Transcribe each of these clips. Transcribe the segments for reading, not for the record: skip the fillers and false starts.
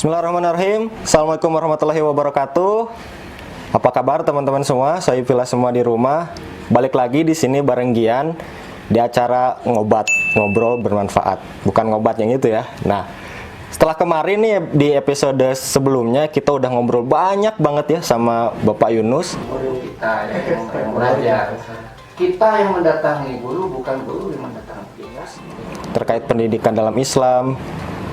Bismillahirrahmanirrahim. Assalamualaikum warahmatullahi wabarakatuh. Apa kabar teman-teman semua? Saya Villa semua di rumah. Balik lagi di sini bareng Gian di acara ngobrol bermanfaat. Bukan ngobat yang itu ya. Nah, setelah kemarin nih di episode sebelumnya kita udah ngobrol banyak banget ya sama Bapak Yunus. Kita yang belajar. Kita yang mendatangi guru, bukan guru yang mendatangi kita. Terkait pendidikan dalam Islam,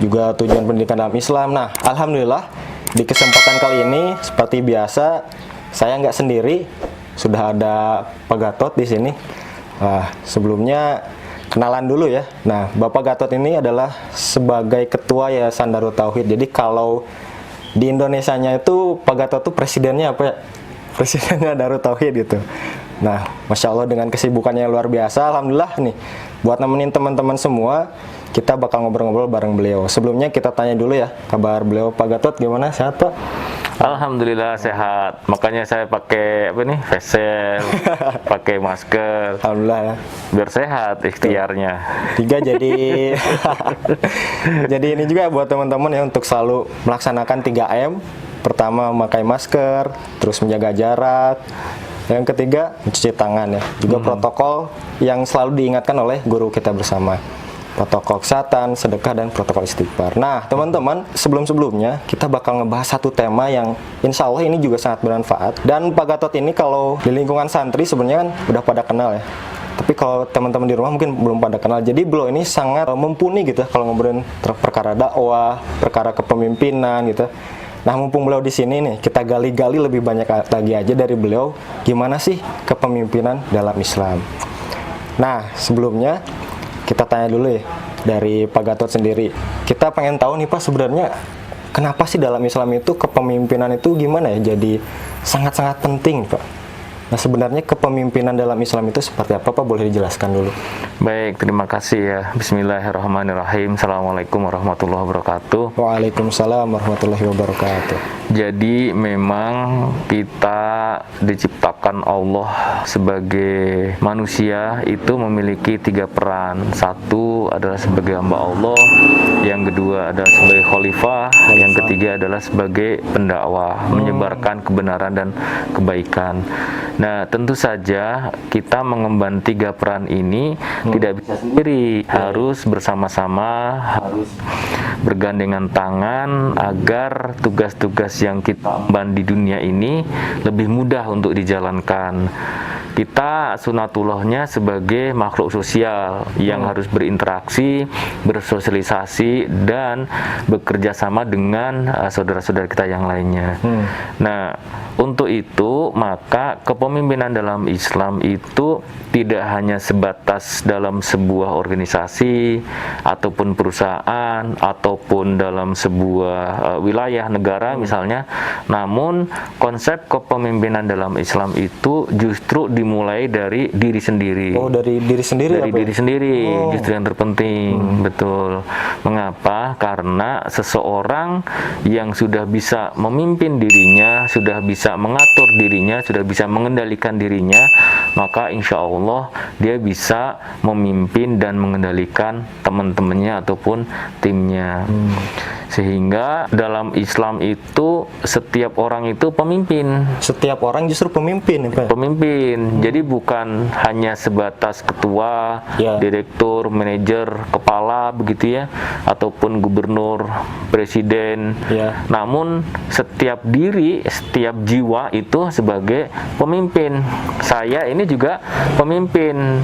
juga tujuan pendidikan dalam Islam. Nah, alhamdulillah di kesempatan kali ini seperti biasa saya nggak sendiri, sudah ada Pak Gatot di sini. Nah, sebelumnya kenalan dulu ya. Nah, Bapak Gatot ini adalah sebagai ketua Yayasan Darut Tauhid. Jadi kalau di Indonesianya itu Pak Gatot tuh presidennya apa ya? Presidennya Darut Tauhid gitu. Nah, Masya Allah dengan kesibukannya yang luar biasa, alhamdulillah nih buat nemenin teman-teman semua, kita bakal ngobrol-ngobrol bareng beliau. Sebelumnya kita tanya dulu ya kabar beliau. Pak Gatot gimana, sehat Pak? Alhamdulillah sehat. Makanya saya pakai face shield, pakai masker. Alhamdulillah ya. Biar sehat ikhtiarnya. 3 jadi jadi ini juga buat teman-teman ya untuk selalu melaksanakan 3M. Pertama memakai masker, terus menjaga jarak. Yang ketiga mencuci tangan ya. Juga protokol yang selalu diingatkan oleh guru kita bersama. Protokol kesehatan, sedekah, dan protokol istighfar. Nah, teman-teman, sebelum-sebelumnya kita bakal ngebahas satu tema yang insya Allah ini juga sangat bermanfaat. Dan Pak Gatot ini kalau di lingkungan santri sebenarnya kan udah pada kenal ya. Tapi kalau teman-teman di rumah mungkin belum pada kenal. Jadi beliau ini sangat mumpuni gitu kalau ngobrolin perkara dakwah, perkara kepemimpinan gitu. Nah, mumpung beliau di sini nih, kita gali-gali lebih banyak lagi aja dari beliau gimana sih kepemimpinan dalam Islam. Nah, sebelumnya kita tanya dulu ya dari Pak Gatot sendiri. Kita pengen tahu nih Pak, sebenarnya kenapa sih dalam Islam itu kepemimpinan itu gimana ya jadi sangat-sangat penting Pak? Nah, sebenarnya kepemimpinan dalam Islam itu seperti apa Pak? Boleh dijelaskan dulu. Baik, terima kasih ya. Bismillahirrahmanirrahim. Assalamualaikum warahmatullahi wabarakatuh. Waalaikumsalam warahmatullahi wabarakatuh. Jadi memang kita diciptakan Allah sebagai manusia itu memiliki 3 peran. Satu adalah sebagai hamba Allah, yang kedua adalah sebagai khalifah, yang ketiga adalah sebagai pendakwah, menyebarkan kebenaran dan kebaikan. Nah, tentu saja kita mengemban 3 peran ini tidak bisa sendiri, harus bersama-sama, harus bergandengan tangan agar tugas-tugas yang kita emban di dunia ini lebih mudah untuk dijalankan. Kita sunatullahnya sebagai makhluk sosial yang harus berinteraksi, bersosialisasi, dan bekerja sama dengan saudara-saudara kita yang lainnya. Nah, untuk itu maka kepemimpinan dalam Islam itu tidak hanya sebatas dalam sebuah organisasi ataupun perusahaan ataupun dalam sebuah wilayah negara misalnya, namun konsep kepemimpinan dalam Islam itu justru dimulai dari diri sendiri. Oh, dari diri sendiri. Dari diri sendiri justru yang terpenting. Betul. Mengapa? Karena seseorang yang sudah bisa memimpin dirinya, sudah bisa mengatur dirinya, sudah bisa mengendalikan dirinya, maka insya Allah dia bisa memimpin dan mengendalikan teman-temannya ataupun timnya. Sehingga dalam Islam itu setiap orang itu pemimpin. Setiap orang justru pemimpin ya Pak? Pemimpin. Jadi bukan hanya sebatas ketua, direktur, manajer, kepala begitu ya, ataupun gubernur, presiden. Namun setiap diri, setiap jiwa itu sebagai pemimpin. Saya ini juga pemimpin.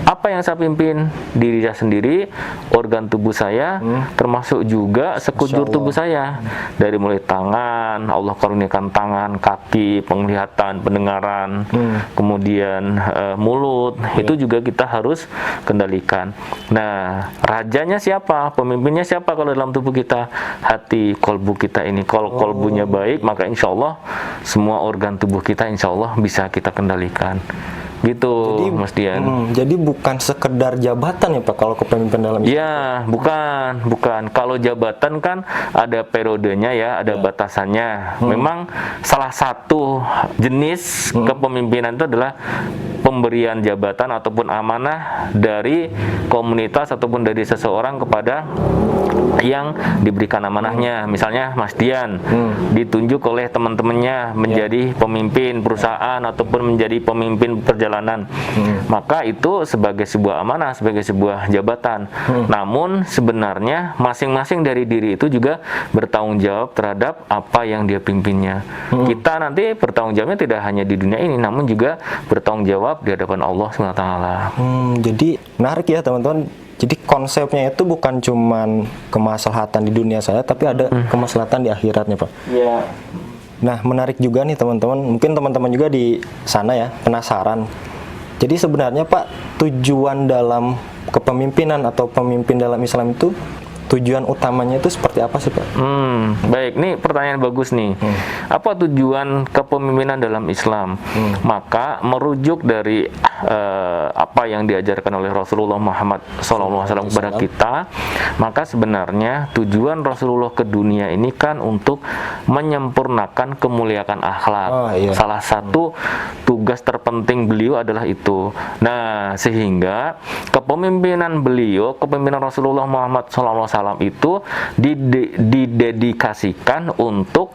Apa yang saya pimpin? Diri saya sendiri, organ tubuh saya, termasuk juga sekujur tubuh saya. Dari mulai tangan, Allah karuniakan tangan, kaki, penglihatan, pendengaran, kemudian mulut, itu juga kita harus kendalikan. Nah, rajanya siapa? Pemimpinnya siapa kalau dalam tubuh kita? Hati, kolbu kita ini. Kalau kolbunya baik, maka insya Allah semua organ tubuh kita insya Allah bisa kita kendalikan. Gitu, jadi, Mas Dian. Jadi bukan sekedar jabatan ya Pak kalau kepemimpinan dalam Islam? Iya, bukan. Kalau jabatan kan ada periodenya ya, ada batasannya. Memang salah satu jenis kepemimpinan itu adalah pemberian jabatan ataupun amanah dari komunitas ataupun dari seseorang kepada yang diberikan amanahnya. Misalnya Mas Dian ditunjuk oleh teman-temannya menjadi pemimpin perusahaan ataupun menjadi pemimpin perjalanan, maka itu sebagai sebuah amanah, sebagai sebuah jabatan. Namun sebenarnya masing-masing dari diri itu juga bertanggung jawab terhadap apa yang dia pimpinnya. Kita nanti bertanggung jawabnya tidak hanya di dunia ini, namun juga bertanggung jawab di hadapan Allah SWT. Jadi menarik ya teman-teman. Jadi konsepnya itu bukan cuman kemaslahatan di dunia saya, tapi ada kemaslahatan di akhiratnya, Pak. Iya. Nah, menarik juga nih teman-teman. Mungkin teman-teman juga di sana ya penasaran. Jadi sebenarnya Pak, tujuan dalam kepemimpinan atau pemimpin dalam Islam itu, tujuan utamanya itu seperti apa sih Pak? Baik, ini pertanyaan bagus nih. Apa tujuan kepemimpinan dalam Islam? Maka merujuk dari apa yang diajarkan oleh Rasulullah Muhammad SAW kepada kita, maka sebenarnya tujuan Rasulullah ke dunia ini kan untuk menyempurnakan kemuliaan akhlak. Salah satu tugas terpenting beliau adalah itu. Nah, sehingga kepemimpinan beliau, kepemimpinan Rasulullah Muhammad SAW itu didedikasikan untuk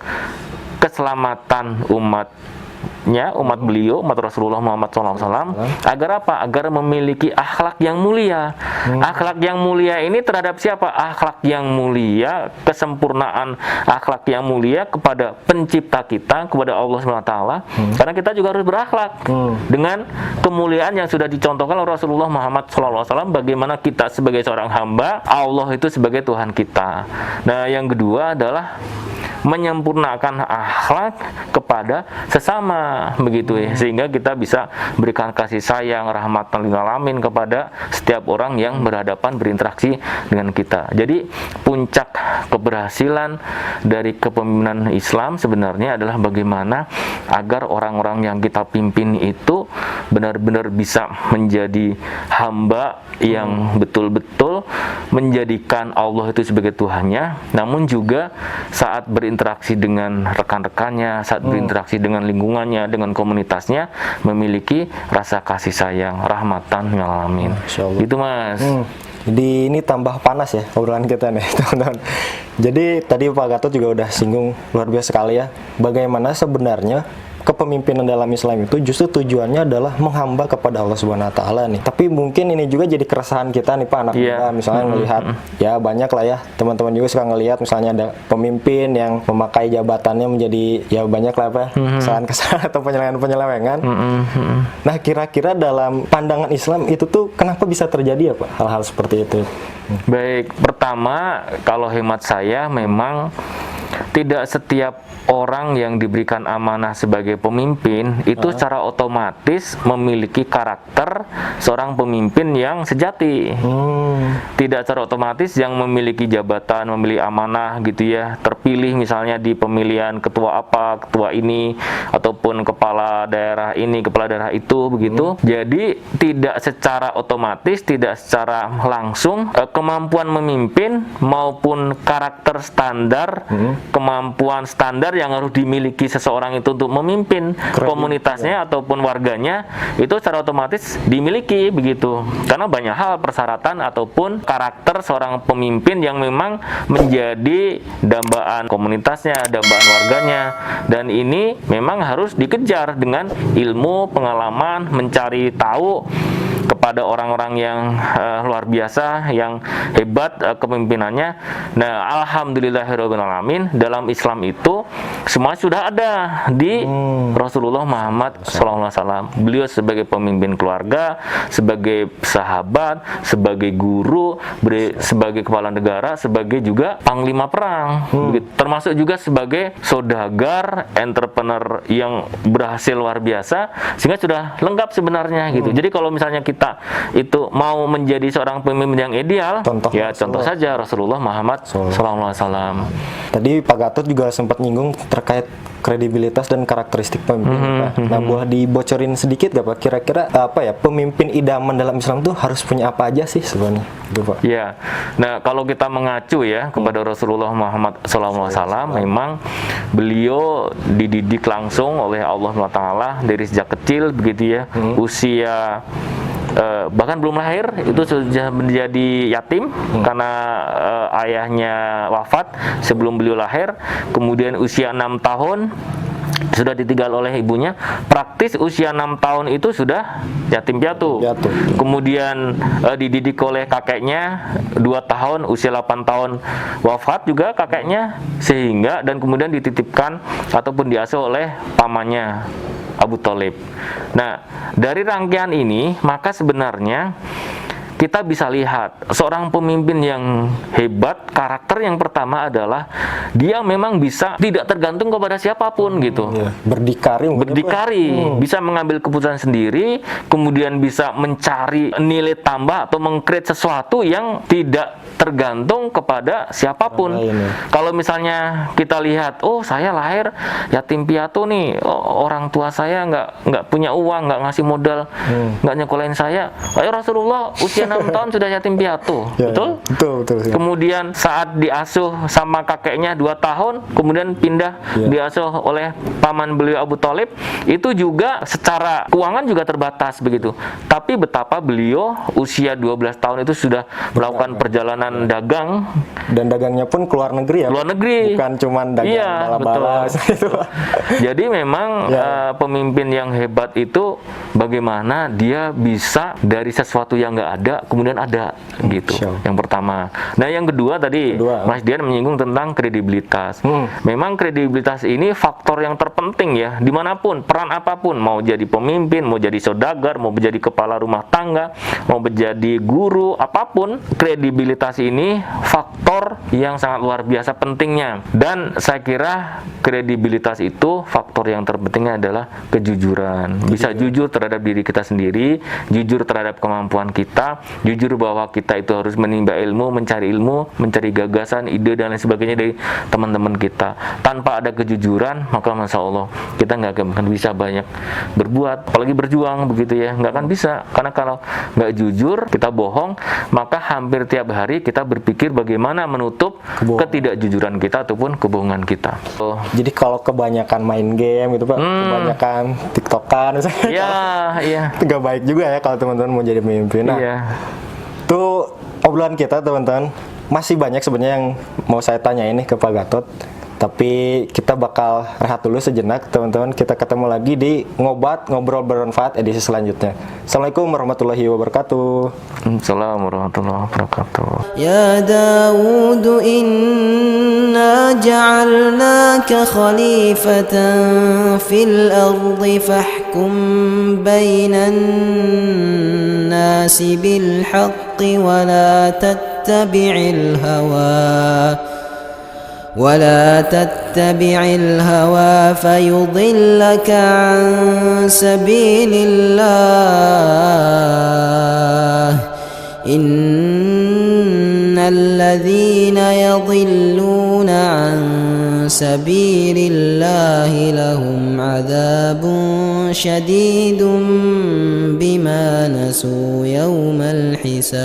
keselamatan umat beliau, umat Rasulullah Muhammad SAW, agar apa? Agar memiliki akhlak yang mulia. Akhlak yang mulia ini terhadap siapa? Akhlak yang mulia, kesempurnaan akhlak yang mulia kepada pencipta kita, kepada Allah SWT. Karena kita juga harus berakhlak dengan kemuliaan yang sudah dicontohkan oleh Rasulullah Muhammad SAW, bagaimana kita sebagai seorang hamba, Allah itu sebagai Tuhan kita. Nah, yang kedua adalah menyempurnakan akhlak kepada sesama, begitu ya, sehingga kita bisa berikan kasih sayang, rahmatan lil alamin kepada setiap orang yang berhadapan, berinteraksi dengan kita. Jadi puncak keberhasilan dari kepemimpinan Islam sebenarnya adalah bagaimana agar orang-orang yang kita pimpin itu benar-benar bisa menjadi hamba yang betul-betul menjadikan Allah itu sebagai Tuhannya, namun juga saat berinteraksi dengan rekan-rekannya, saat berinteraksi dengan lingkungannya, dengan komunitasnya, memiliki rasa kasih sayang, rahmatan lil alamin. Itu Mas. Jadi ini tambah panas ya obrolan kita nih teman-teman. Jadi tadi Pak Gatot juga udah singgung luar biasa sekali ya, bagaimana sebenarnya kepemimpinan dalam Islam itu justru tujuannya adalah menghamba kepada Allah Subhanahu wa taala nih. Tapi mungkin ini juga jadi keresahan kita nih Pak, anak muda misalnya melihat ya banyak lah ya, teman-teman juga suka ngelihat misalnya ada pemimpin yang memakai jabatannya menjadi ya banyak lah Pak, kesalahan-kesalahan atau penyelewengan. Nah, kira-kira dalam pandangan Islam itu tuh kenapa bisa terjadi ya Pak hal-hal seperti itu? Baik, pertama kalau hemat saya memang tidak setiap orang yang diberikan amanah sebagai pemimpin itu secara otomatis memiliki karakter seorang pemimpin yang sejati. Tidak secara otomatis yang memiliki jabatan, memiliki amanah gitu ya, terpilih misalnya di pemilihan ketua apa, ketua ini, ataupun kepala daerah ini, kepala daerah itu, begitu. Jadi tidak secara otomatis, tidak secara langsung kemampuan memimpin maupun karakter standar, kemampuan standar yang harus dimiliki seseorang itu untuk memimpin komunitasnya ataupun warganya itu secara otomatis dimiliki, begitu. Karena banyak hal persyaratan ataupun karakter seorang pemimpin yang memang menjadi dambaan komunitasnya, dambaan warganya, dan ini memang harus dikejar dengan ilmu, pengalaman, mencari tahu kepada orang-orang yang luar biasa, yang hebat kepemimpinannya. Nah, alhamdulillahirabbil alamin, dalam Islam itu semua sudah ada di Rasulullah Muhammad SAW. Beliau sebagai pemimpin keluarga, sebagai sahabat, sebagai guru, sebagai kepala negara, sebagai juga panglima perang, termasuk juga sebagai saudagar, entrepreneur yang berhasil luar biasa, sehingga sudah lengkap sebenarnya gitu. Jadi kalau misalnya kita itu mau menjadi seorang pemimpin yang ideal, contoh saja Rasulullah Muhammad SAW. Tadi Pak Gatot juga sempat nyinggung terkait kredibilitas dan karakteristik pemimpin. Nah, boleh dibocorin sedikit gak Pak? Kira-kira apa ya, pemimpin idaman dalam Islam tuh harus punya apa aja sih sebenarnya? Gitu, Pak. Ya, nah kalau kita mengacu ya kepada Rasulullah Muhammad SAW, memang beliau dididik langsung oleh Allah SWT dari sejak kecil, begitu ya, usia bahkan belum lahir itu sudah menjadi yatim karena ayahnya wafat sebelum beliau lahir. Kemudian usia 6 tahun sudah ditinggal oleh ibunya, praktis usia 6 tahun itu sudah yatim piatu. Kemudian dididik oleh kakeknya 2 tahun, usia 8 tahun wafat juga kakeknya, sehingga dan kemudian dititipkan ataupun diasuh oleh pamannya Abu Thalib. Nah, dari rangkaian ini maka sebenarnya kita bisa lihat seorang pemimpin yang hebat, karakter yang pertama adalah dia memang bisa tidak tergantung kepada siapapun gitu. Berdikari, bisa mengambil keputusan sendiri, kemudian bisa mencari nilai tambah atau mengcreate sesuatu yang tidak tergantung kepada siapapun. Kalau misalnya kita lihat, oh saya lahir yatim piatu nih, orang tua saya nggak punya uang, nggak ngasih modal, nggak nyekolahin saya. Ayo Rasulullah usia 6 tahun sudah yatim piatu, betul? Betul. Kemudian saat diasuh sama kakeknya 2 tahun, kemudian pindah diasuh oleh paman beliau Abu Thalib, itu juga secara keuangan juga terbatas begitu. Tapi betapa beliau usia 12 tahun itu sudah melakukan perjalanan dagang, dan dagangnya pun keluar negeri ya. Luar negeri. Bukan cuman dagang bala-bala. Jadi memang pemimpin yang hebat itu bagaimana dia bisa dari sesuatu yang nggak ada kemudian ada gitu. Yang pertama. Nah yang kedua tadi Mas Dian menyinggung tentang kredibilitas. Memang kredibilitas ini faktor yang terpenting ya, dimanapun, peran apapun, mau jadi pemimpin, mau jadi saudagar, mau menjadi kepala rumah tangga, mau menjadi guru, apapun, kredibilitas ini faktor yang sangat luar biasa pentingnya. Dan saya kira kredibilitas itu faktor yang terpentingnya adalah kejujuran. Bisa jujur terhadap diri kita sendiri, jujur terhadap kemampuan kita, jujur bahwa kita itu harus menimba ilmu, mencari gagasan, ide dan lain sebagainya dari teman-teman kita. Tanpa ada kejujuran, maka masya Allah kita nggak akan bisa banyak berbuat, apalagi berjuang begitu ya, nggak akan bisa. Karena kalau nggak jujur, kita bohong, maka hampir tiap hari kita berpikir bagaimana menutup ketidakjujuran kita ataupun kebohongan kita. Jadi kalau kebanyakan main game gitu Pak, kebanyakan tiktokan, iya. itu nggak baik juga ya kalau teman-teman mau jadi pemimpin. Nah, itu obrolan kita teman-teman, masih banyak sebenarnya yang mau saya tanya ini ke Pak Gatot, tapi kita bakal rehat dulu sejenak teman-teman. Kita ketemu lagi di Ngobrol Bermanfaat edisi selanjutnya. Assalamualaikum warahmatullahi wabarakatuh. Assalamualaikum warahmatullahi wabarakatuh. Ya Daud, inna ja'alnaka khalifatan fil ardi fahkum bainan nasi bil haqqi wa la tattabi'il hawa فيضلك عن سبيل الله إن الذين يضلون عن سبيل الله لهم عذاب شديد بما نسوا يوم الحساب